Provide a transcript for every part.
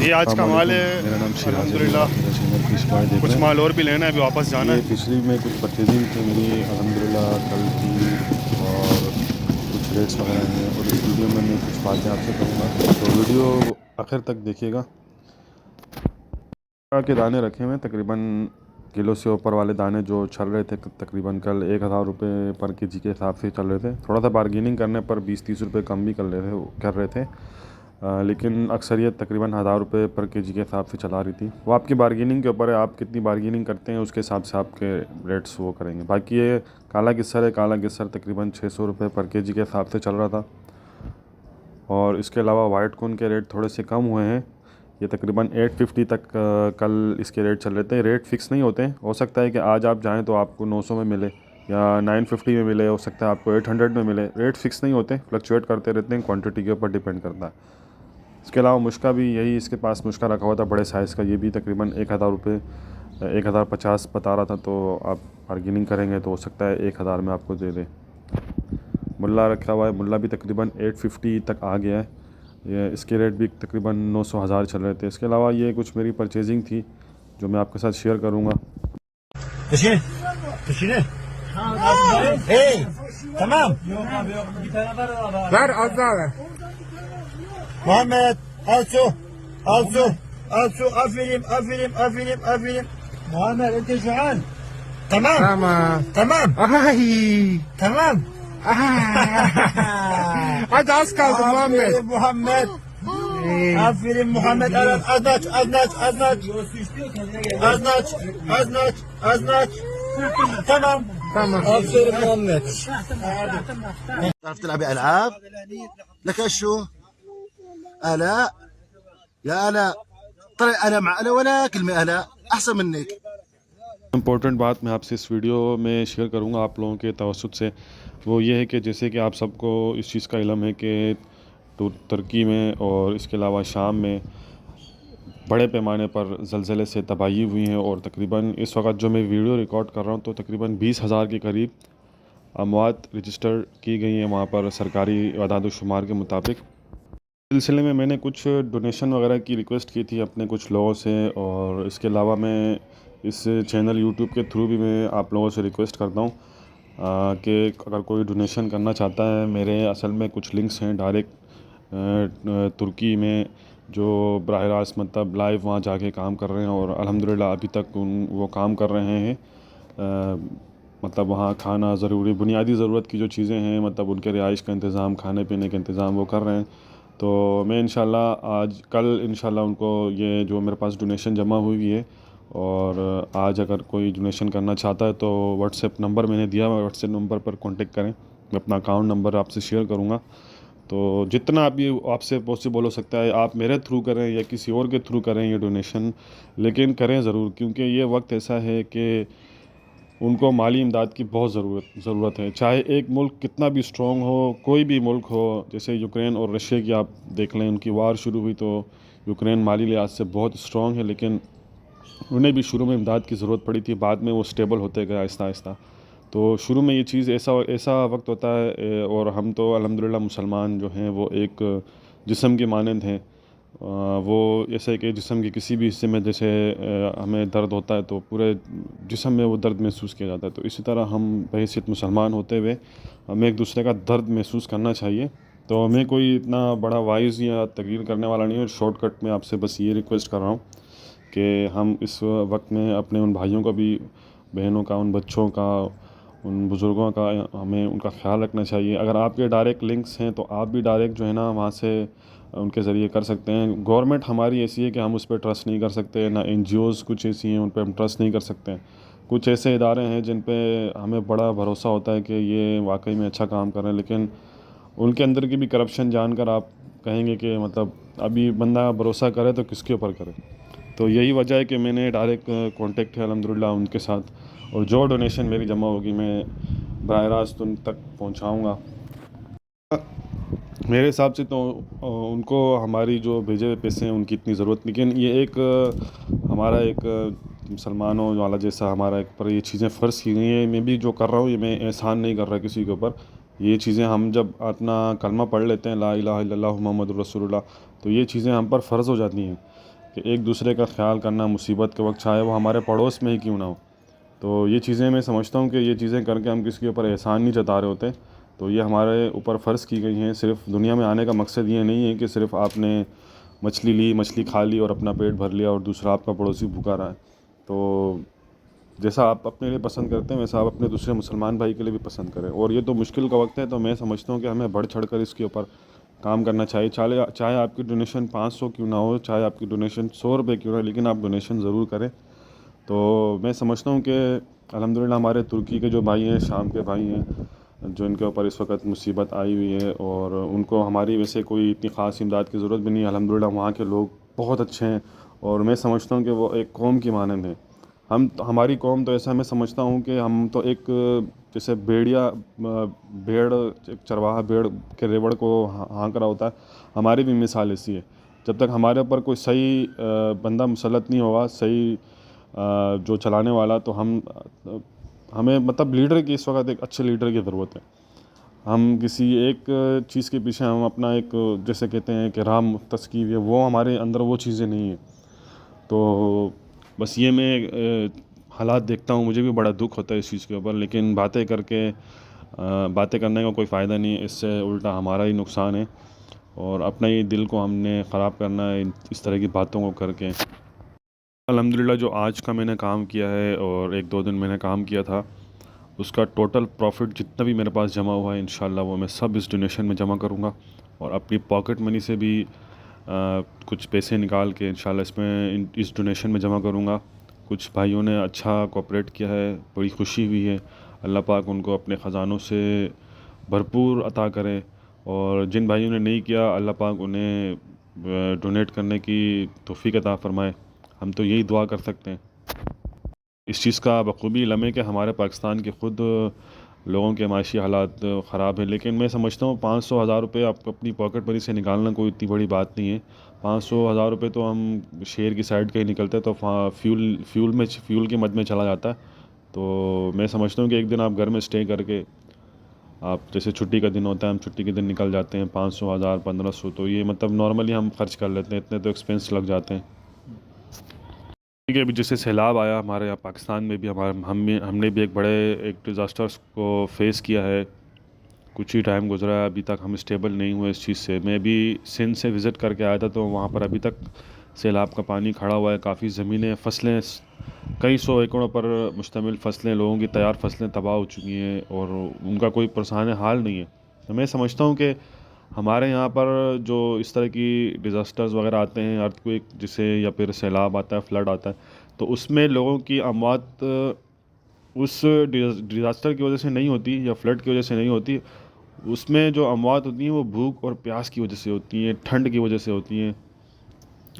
یہ آج کا مال ہے میرا نام شیراز ہے، الحمدللہ. میرا چینل فش بوائے دیکھ کچھ رہے ہیں. مال اور بھی لینا ہے, ابھی واپس جانا یہ ہے. پچھلی میں کچھ پرچیزنگ تھی میری الحمدللہ کل کی، اور کچھ ریٹس وغیرہ ہیں، اور اس ویڈیو میں کچھ باتیں آپ سے کروں گا، تو ویڈیو آخر تک دیکھیے گا. کے دانے رکھے ہوئے ہیں تقریباً کلو سے اوپر والے دانے جو چل رہے تھے تقریباً کل 1000 روپے پر کے جی کے حساب سے چل رہے تھے. تھوڑا سا بارگیننگ کرنے پر 20-30 روپے کم بھی کر رہے تھے، لیکن اکثریت تقریباً 1000 روپے پر کے جی کے حساب سے چلا رہی تھی. وہ آپ کی بارگیننگ کے اوپر ہے، آپ کتنی بارگیننگ کرتے ہیں اس کے حساب سے آپ کے ریٹس وہ کریں گے. باقی یہ کالا گسر ہے، کالا گسر تقریباً 600 روپے پر کے جی کے حساب سے چل رہا تھا. اور اس کے علاوہ وائٹ کون کے ریٹ تھوڑے سے کم ہوئے ہیں، یہ تقریباً 850 تک کل اس کے ریٹ چل رہے تھے. ریٹ فکس نہیں ہوتے ہیں، ہو سکتا ہے کہ آج آپ جائیں تو آپ کو 900 میں ملے یا 950 میں ملے، ہو سکتا ہے آپ کو 800 میں ملے. ریٹ فکس نہیں ہوتے، فلکچویٹ کرتے رہتے ہیں، کوانٹٹی کے اوپر ڈیپینڈ کرتا ہے. اس کے علاوہ مشکا بھی یہی، اس کے پاس مشکا رکھا ہوا تھا بڑے سائز کا، یہ بھی تقریباً 1000 روپے 1050 بتا رہا تھا، تو آپ بارگیننگ کریں گے تو ہو سکتا ہے 1000 میں آپ کو دے دے. ملا رکھا ہوا ہے، ملا بھی تقریباً 850 تک آ گیا ہے، یہ اس کے ریٹ بھی تقریباً 900 چل رہے تھے. اس کے علاوہ یہ کچھ میری پرچیزنگ تھی جو میں آپ کے ساتھ شیئر کروں گا. تمام ver az daha ver Muhammed al su aferin Muhammed انت جوعان tamam ay tamam hadi az kaldı Muhammed aferin Muhammed aznaç tamam aferin Muhammed تعرف تلعبي ألعاب؟ لك شو؟ آلاء يا آلاء طلع آلاء مع آلاء ولا كلمة آلاء أحسن منك. امپورٹنٹ بات میں آپ سے اس ویڈیو میں شیئر کروں گا آپ لوگوں کے توسط سے، وہ یہ ہے کہ جیسے کہ آپ سب کو اس چیز کا علم ہے کہ ترکی میں اور اس کے علاوہ شام میں بڑے پیمانے پر زلزلے سے تباہی ہوئی ہیں، اور تقریباً اس وقت جو میں ویڈیو ریکارڈ کر رہا ہوں تو تقریباً 20,000 کے قریب اموات رجسٹر کی گئی ہیں وہاں پر سرکاری اعداد و شمار کے مطابق. اس سلسلے میں نے کچھ ڈونیشن وغیرہ کی ریکویسٹ کی تھی اپنے کچھ لوگوں سے، اور اس کے علاوہ میں اس چینل یوٹیوب کے تھرو بھی میں آپ لوگوں سے ریکویسٹ کرتا ہوں کہ اگر کوئی ڈونیشن کرنا چاہتا ہے. میرے اصل میں کچھ لنکس ہیں ڈائریکٹ ترکی میں جو براہ راست مطلب لائیو وہاں جا کے کام کر رہے ہیں، اور الحمدللہ ابھی تک وہ کام کر رہے ہیں. مطلب وہاں کھانا ضروری بنیادی ضرورت کی جو چیزیں ہیں، مطلب ان کے رہائش کا انتظام، کھانے پینے کا انتظام وہ کر رہے ہیں. تو میں انشاءاللہ کل انشاءاللہ ان کو یہ جو میرے پاس ڈونیشن جمع ہوئی ہے، اور آج اگر کوئی ڈونیشن کرنا چاہتا ہے تو واٹس ایپ نمبر میں نے دیا ہوا، واٹس ایپ نمبر پر کانٹیکٹ کریں. میں اپنا اکاؤنٹ نمبر آپ سے شیئر کروں گا. تو جتنا ابھی آپ سے پاسبل ہو سکتا ہے آپ میرے تھرو کریں یا کسی اور کے تھرو کریں یہ ڈونیشن، لیکن کریں ضرور، کیونکہ یہ وقت ایسا ہے کہ ان کو مالی امداد کی بہت ضرورت ہے. چاہے ایک ملک کتنا بھی اسٹرانگ ہو، کوئی بھی ملک ہو، جیسے یوکرین اور رشیا کی آپ دیکھ لیں، ان کی وار شروع ہوئی تو یوکرین مالی لحاظ سے بہت اسٹرانگ ہے، لیکن انہیں بھی شروع میں امداد کی ضرورت پڑی تھی، بعد میں وہ اسٹیبل ہوتے گئے آہستہ آہستہ. تو شروع میں یہ چیز ایسا وقت ہوتا ہے، اور ہم تو الحمدللہ مسلمان جو ہیں وہ ایک جسم کے مانند ہیں. وہ جیسے کہ جسم کے کسی بھی حصے میں جیسے ہمیں درد ہوتا ہے تو پورے جسم میں وہ درد محسوس کیا جاتا ہے، تو اسی طرح ہم بحیثیت مسلمان ہوتے ہوئے ہمیں ایک دوسرے کا درد محسوس کرنا چاہیے. تو میں کوئی اتنا بڑا وائز یا تقریر کرنے والا نہیں ہوں، شارٹ کٹ میں آپ سے بس یہ ریکویسٹ کر رہا ہوں کہ ہم اس وقت میں اپنے ان بھائیوں کا بھی، بہنوں کا، ان بچوں کا، ان بزرگوں کا، ہمیں ان کا خیال رکھنا چاہیے. اگر آپ کے ڈائریکٹ لنکس ہیں تو آپ بھی ڈائریکٹ جو ہے نا وہاں سے ان کے ذریعے کر سکتے ہیں. گورنمنٹ ہماری ایسی ہے کہ ہم اس پہ ٹرسٹ نہیں کر سکتے، نہ این جی اوز کچھ ایسی ہیں ان پہ ہم ٹرسٹ نہیں کر سکتے. کچھ ایسے ادارے ہیں جن پہ ہمیں بڑا بھروسہ ہوتا ہے کہ یہ واقعی میں اچھا کام کر رہے ہیں، لیکن ان کے اندر کی بھی کرپشن جان کر آپ کہیں گے کہ مطلب ابھی بندہ بھروسہ کرے تو کس کے اوپر کرے. تو یہی وجہ ہے کہ میں نے ڈائریکٹ کانٹیکٹ ہے الحمدللہ ان کے ساتھ، اور جو ڈونیشن میری جمع ہوگی میں براہ راست ان تک پہنچاؤں گا. میرے حساب سے تو ان کو ہماری جو بھیجے ہوئے پیسے ہیں ان کی اتنی ضرورت، لیکن یہ ایک ہمارا ایک مسلمانوں والا جیسا ہمارا ایک پر یہ چیزیں فرض کی گئی ہیں. میں بھی جو کر رہا ہوں یہ میں احسان نہیں کر رہا کسی کے اوپر. یہ چیزیں ہم جب اپنا کلمہ پڑھ لیتے ہیں لا الہ الا اللہ محمد الرسول اللہ، تو یہ چیزیں ہم پر فرض ہو جاتی ہیں. کہ ایک دوسرے کا خیال کرنا مصیبت کے وقت، چاہے وہ ہمارے پڑوس میں ہی کیوں نہ ہو. تو یہ چیزیں میں سمجھتا ہوں کہ یہ چیزیں کر کے ہم کسی کے اوپر احسان نہیں جتا رہے ہوتے. تو یہ ہمارے اوپر فرض کی گئی ہیں. صرف دنیا میں آنے کا مقصد یہ نہیں ہے کہ صرف آپ نے مچھلی لی، مچھلی کھا لی اور اپنا پیٹ بھر لیا اور دوسرا آپ کا پڑوسی بھوکا رہا ہے. تو جیسا آپ اپنے لیے پسند کرتے ہیں ویسا آپ اپنے دوسرے مسلمان بھائی کے لیے بھی پسند کریں. اور یہ تو مشکل کا وقت ہے، تو میں سمجھتا ہوں کہ ہمیں بڑھ چڑھ کر اس کے اوپر کام کرنا چاہیے. چاہے آپ کی ڈونیشن 500 کیوں نہ ہو، چاہے آپ کی ڈونیشن 100 روپے کیوں نہ ہو، لیکن آپ ڈونیشن ضرور کریں. تو میں سمجھتا ہوں کہ الحمدللہ ہمارے ترکی کے جو بھائی ہیں، شام کے بھائی ہیں، جو ان کے اوپر اس وقت مصیبت آئی ہوئی ہے اور ان کو ہماری ویسے کوئی اتنی خاص امداد کی ضرورت بھی نہیں ہے. الحمدللہ وہاں کے لوگ بہت اچھے ہیں اور میں سمجھتا ہوں کہ وہ ایک قوم کی مانند ہیں. ہماری قوم تو ایسا میں سمجھتا ہوں کہ ہم تو ایک جیسے بھیڑ ایک چرواہا بھیڑ کے ریوڑ کو ہانک رہا ہوتا ہے، ہماری بھی مثال ایسی ہے. جب تک ہمارے اوپر کوئی صحیح بندہ مسلط نہیں ہوگا، صحیح جو چلانے والا، تو ہمیں مطلب لیڈر کی اس وقت ایک اچھے لیڈر کی ضرورت ہے. ہم کسی ایک چیز کے پیچھے ہم اپنا ایک جیسے کہتے ہیں کہ رام مختص کی ہوئی، وہ ہمارے اندر وہ چیزیں نہیں ہیں. تو بس یہ میں حالات دیکھتا ہوں، مجھے بھی بڑا دکھ ہوتا ہے اس چیز کے اوپر، لیکن باتیں کرنے کا کوئی فائدہ نہیں ہے. اس سے الٹا ہمارا ہی نقصان ہے اور اپنا ہی دل کو ہم نے خراب کرنا ہے اس طرح کی باتوں کو کر کے. الحمدللہ جو آج کا میں نے کام کیا ہے اور 1-2 دن میں نے کام کیا تھا، اس کا ٹوٹل پروفٹ جتنا بھی میرے پاس جمع ہوا ہے انشاءاللہ وہ میں سب اس ڈونیشن میں جمع کروں گا اور اپنی پاکٹ منی سے بھی کچھ پیسے نکال کے انشاءاللہ اس ڈونیشن میں جمع کروں گا. کچھ بھائیوں نے اچھا کوآپریٹ کیا ہے، بڑی خوشی ہوئی ہے. اللہ پاک ان کو اپنے خزانوں سے بھرپور عطا کرے، اور جن بھائیوں نے نہیں کیا اللہ پاک انہیں ڈونیٹ کرنے کی توفیق عطا فرمائے. ہم تو یہی دعا کر سکتے ہیں. اس چیز کا بخوبی علم ہے کہ ہمارے پاکستان کے خود لوگوں کے معاشی حالات خراب ہیں، لیکن میں سمجھتا ہوں 500-1000 روپے آپ کو اپنی پاکٹ منی سے نکالنا کوئی اتنی بڑی بات نہیں ہے. 500-1000 روپے تو ہم شہر کی سائڈ کا ہی نکلتے تو فیول کی مد میں چلا جاتا ہے. تو میں سمجھتا ہوں کہ ایک دن آپ گھر میں اسٹے کر کے، آپ جیسے چھٹی کا دن ہوتا ہے، ہم چھٹی کے دن نکل جاتے ہیں 500 1000 1500، تو یہ مطلب نارملی ہم خرچ کر لیتے ہیں، اتنے تو ایکسپینس لگ جاتے ہیں. ٹھیک ہے. ابھی جیسے سیلاب آیا ہمارے یہاں پاکستان میں بھی، ہم نے بھی ایک بڑے ڈیزاسٹرس کو فیس کیا ہے. کچھ ہی ٹائم گزرا ہے، ابھی تک ہم اسٹیبل نہیں ہوئے اس چیز سے. میں بھی سندھ سے وزٹ کر کے آیا تھا، تو وہاں پر ابھی تک سیلاب کا پانی کھڑا ہوا ہے. کافی زمینیں، فصلیں، کئی 100 ایکڑوں پر مشتمل فصلیں، لوگوں کی تیار فصلیں تباہ ہو چکی ہیں اور ان کا کوئی پرسان حال نہیں ہے. تو میں سمجھتا ہوں کہ ہمارے یہاں پر جو اس طرح کی ڈیزاسٹرز وغیرہ آتے ہیں، ارتھ کوئک جسے، یا پھر سیلاب آتا ہے، فلڈ آتا ہے، تو اس میں لوگوں کی اموات اس ڈیزاسٹر کی وجہ سے نہیں ہوتی یا فلڈ کی وجہ سے نہیں ہوتی. اس میں جو اموات ہوتی ہیں وہ بھوک اور پیاس کی وجہ سے ہوتی ہیں، ٹھنڈ کی وجہ سے ہوتی ہیں.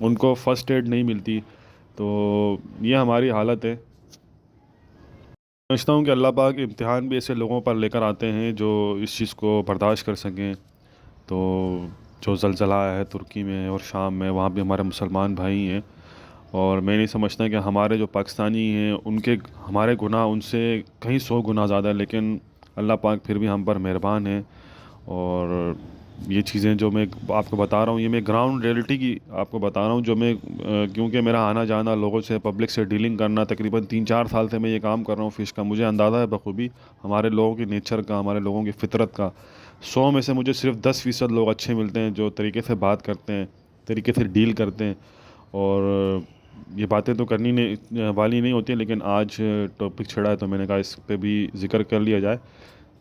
ان کو فرسٹ ایڈ نہیں ملتی. تو یہ ہماری حالت ہے. سمجھتا ہوں کہ اللہ پاک امتحان بھی ایسے لوگوں پر لے کر آتے ہیں جو اس چیز کو برداشت کر سکیں. تو جو زلزلہ آیا ہے ترکی میں اور شام میں، وہاں بھی ہمارے مسلمان بھائی ہیں، اور میں نہیں سمجھتا کہ ہمارے جو پاکستانی ہیں ہمارے گناہ ان سے کہیں 100 گنا زیادہ ہے، لیکن اللہ پاک پھر بھی ہم پر مہربان ہیں. اور یہ چیزیں جو میں آپ کو بتا رہا ہوں، یہ میں گراؤنڈ ریئلٹی کی آپ کو بتا رہا ہوں، جو میں کیونکہ میرا آنا جانا، لوگوں سے، پبلک سے ڈیلنگ کرنا، تقریباً 3-4 سال سے میں یہ کام کر رہا ہوں فش کا. مجھے اندازہ ہے بخوبی ہمارے لوگوں کی نیچر کا، ہمارے لوگوں کی فطرت کا. 100 میں سے مجھے صرف 10% لوگ اچھے ملتے ہیں جو طریقے سے بات کرتے ہیں، طریقے سے ڈیل کرتے ہیں. اور یہ باتیں تو کرنی والی نہیں ہوتی، لیکن آج ٹاپک چھڑا ہے تو میں نے کہا اس پہ بھی ذکر کر لیا جائے.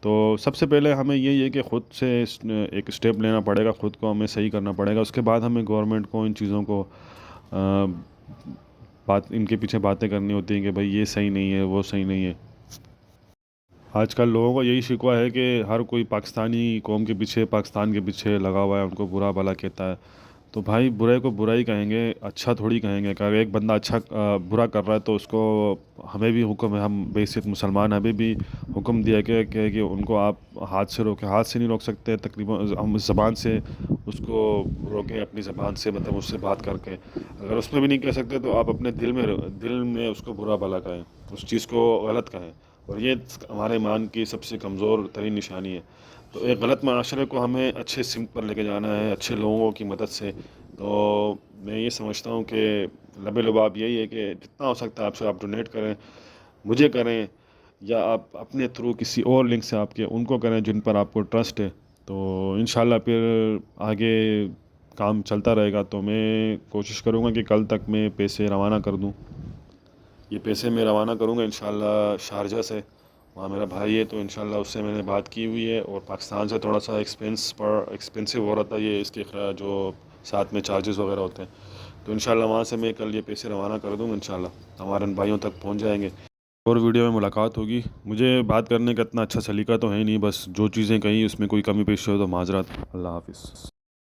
تو سب سے پہلے ہمیں یہی ہے کہ خود سے ایک اسٹیپ لینا پڑے گا، خود کو ہمیں صحیح کرنا پڑے گا. اس کے بعد ہمیں گورنمنٹ کو ان چیزوں کو ان کے پیچھے باتیں کرنی ہوتی ہیں کہ بھائی یہ صحیح نہیں ہے، وہ صحیح نہیں ہے. آج کل لوگوں کو یہی شکوہ ہے کہ ہر کوئی پاکستانی قوم کے پیچھے، پاکستان کے پیچھے لگا ہوا ہے، ان کو برا بھلا کہتا ہے. تو بھائی برے کو برا ہی کہیں گے، اچھا تھوڑی کہیں گے. اگر ایک بندہ برا کر رہا ہے تو اس کو، ہمیں بھی حکم ہے، ہم بحیثیت مسلمان ہمیں بھی حکم دیا کہ ان کو آپ ہاتھ سے روکیں. ہاتھ سے نہیں روک سکتے، تقریباً ہم زبان سے اس کو روکیں، اپنی زبان سے، مطلب اس سے بات کر کے. اگر اس میں بھی نہیں کہہ سکتے تو آپ اپنے دل میں اس کو برا بھلا کہیں، اس چیز کو غلط کہیں. اور یہ ہمارے ایمان کی سب سے کمزور ترین نشانی ہے. تو ایک غلط معاشرے کو ہمیں اچھے سمت پر لے کے جانا ہے اچھے لوگوں کی مدد سے. تو میں یہ سمجھتا ہوں کہ لب لباب یہی ہے کہ جتنا ہو سکتا ہے آپ ڈونیٹ کریں, مجھے کریں یا آپ اپنے تھرو کسی اور لنک سے آپ کے ان کو کریں جن پر آپ کو ٹرسٹ ہے. تو انشاءاللہ پھر آگے کام چلتا رہے گا. تو میں کوشش کروں گا کہ کل تک میں پیسے روانہ کر دوں. یہ پیسے میں روانہ کروں گا انشاءاللہ شارجہ سے, وہاں میرا بھائی ہے تو انشاءاللہ اس سے میں نے بات کی ہوئی ہے. اور پاکستان سے تھوڑا سا ایکسپینسو ہو رہا تھا یہ, اس کے جو ساتھ میں چارجز وغیرہ ہوتے ہیں. تو انشاءاللہ وہاں سے میں کل یہ پیسے روانہ کر دوں گا, انشاءاللہ ہمارے ان بھائیوں تک پہنچ جائیں گے. اور ویڈیو میں ملاقات ہوگی. مجھے بات کرنے کا اتنا اچھا سلیقہ تو ہے نہیں, بس جو چیزیں کہیں اس میں کوئی کمی پیشی ہو تو معذرت. اللہ حافظ.